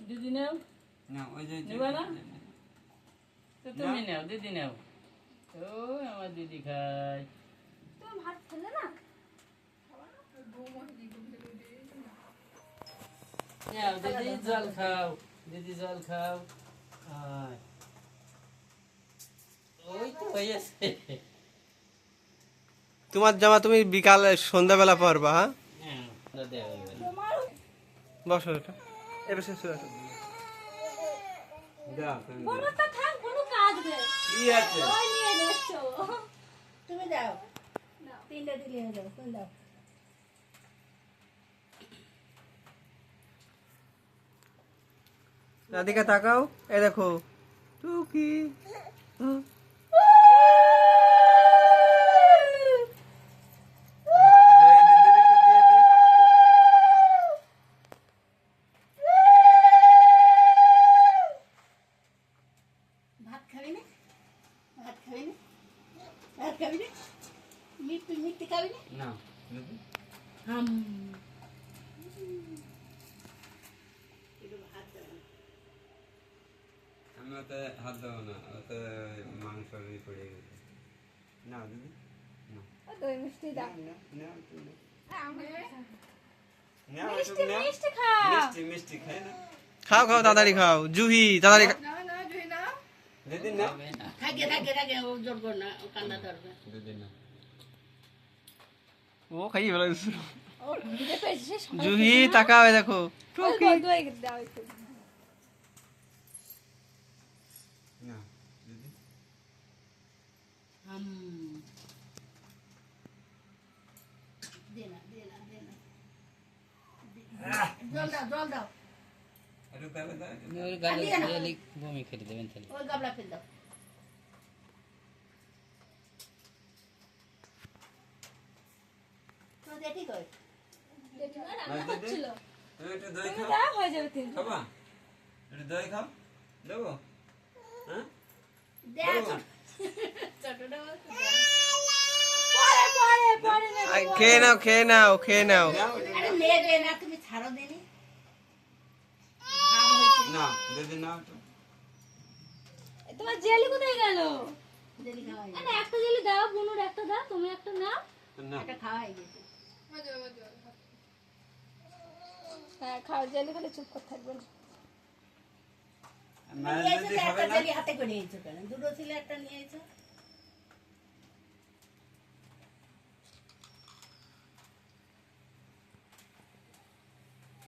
দিদি নাও না ওই যে নিবা না তো তুমি নাও দিদি নাও ও আমার দিদি খায় তুমি ভাত খেলে না নাও দিদি জল খাও দিদি জল খাও ওই তো হয়েছে তোমার জামা তুমি বিকালে সন্ধ্যাবেলা পরবা। হ্যাঁ বসো এটা এবার শেষ হয়ে গেছে। বড়টা থাক কোনো কাজ নেই কি আছে ওই নিয়ে যাচ্ছো তুমি দাও তিনটা দিলে হয়ে যাবে তুমি দাও রাধিকা তাকাও এই দেখো টুকি ভাত খাবি না ভাত খাবি না ভাত খাবি না মিষ্টি মিষ্টি খাবি না না দিদি হাম আমি ওতে হাত দেবো না ওতে মাংস পড়ে গেছে না দিদি না দই মিষ্টি দাও না তুমি মিষ্টি মিষ্টি খাও মিষ্টি মিষ্টি খাই না খাও খাও তাড়াতাড়ি খাও জুহি তাড়াতাড়ি দিদি না থাকে থাকে থাকে ও জোর কর না ও কান্না ধরবে দিদি না ও খাইয়ে ফেলা ও দিতে পেয়েছিস জুহি তাকাও এই দেখো টুকি দই দাও একটু না দিদি হাম দে না জল দাও জল দাও একটু তাহলে দাও ওই গালে বমি খেতে দেবেন তাহলে ওই গাবলা ফেল দাও তো দেখি কই দেখি না না, রান্না দিদি? হচ্ছিল তুমি একটু দই তুমি খাও দাও হয়ে যাবে তিন খাবা একটু দই খাও দেবো হ্যাঁ দেখ ছোটটা পরে পরে নেব খেয়ে নাও খেয়ে নাও খেয়ে নাও আরে নে দে না তুমি ছাড়ো দেনি ভাব হইছে না দিদি না তো তোমার জেলি কোথায় গেল দেরি খাওয়াই আরে একটা জেলি দাও বুনুর একটা দাও তুমি একটা নাও না এটা খাওয়াই গেছে হ্যাঁ খাও জেলি খেলে চুপ করে থাকবে না মাছ নিয়ে যদি এসেছো খাবে একটা না জেলি হাতে করে নিয়েছো কেন দুটো ছিল একটা নিয়ে এসেছো